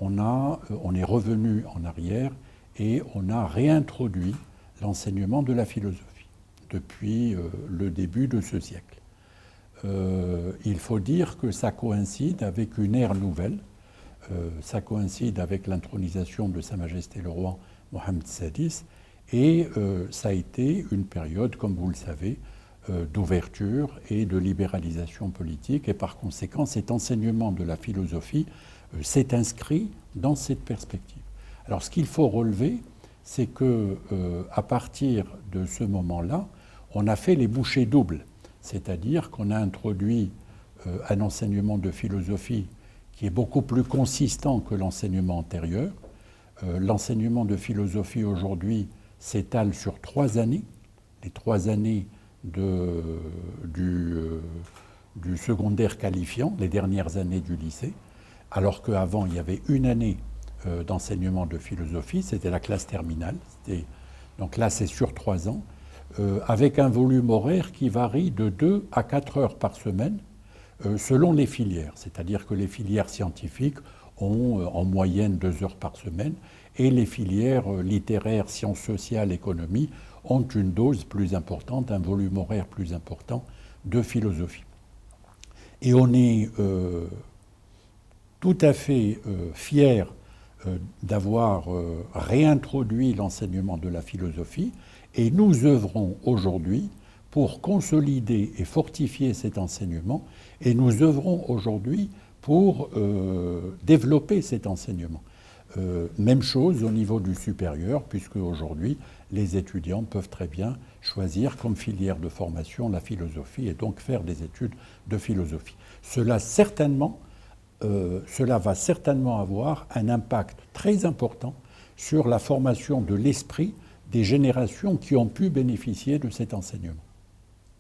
on est revenu en arrière et on a réintroduit l'enseignement de la philosophie depuis le début de ce siècle. Il faut dire que ça coïncide avec une ère nouvelle. Ça coïncide avec l'intronisation de Sa Majesté le Roi Mohammed VI et ça a été une période, comme vous le savez, d'ouverture et de libéralisation politique et par conséquent cet enseignement de la philosophie s'est inscrit dans cette perspective. Alors ce qu'il faut relever, c'est que à partir de ce moment-là, on a fait les bouchées doubles, c'est-à-dire qu'on a introduit un enseignement de philosophie qui est beaucoup plus consistant que l'enseignement antérieur. L'enseignement de philosophie aujourd'hui s'étale sur 3 années, les 3 années du secondaire qualifiant, les dernières années du lycée, alors qu'avant il y avait une année d'enseignement de philosophie, c'était la classe terminale. Donc là c'est sur 3 ans, avec un volume horaire qui varie de 2 à 4 heures par semaine, selon les filières. C'est-à-dire que les filières scientifiques ont en moyenne 2 heures par semaine, et les filières littéraires, sciences sociales, économie ont une dose plus importante, un volume horaire plus important de philosophie. Et on est tout à fait fiers d'avoir réintroduit l'enseignement de la philosophie, et nous œuvrons aujourd'hui pour consolider et fortifier cet enseignement, et nous œuvrons aujourd'hui pour développer cet enseignement. Même chose au niveau du supérieur, puisque aujourd'hui, les étudiants peuvent très bien choisir comme filière de formation la philosophie et donc faire des études de philosophie. Cela va certainement avoir un impact très important sur la formation de l'esprit des générations qui ont pu bénéficier de cet enseignement.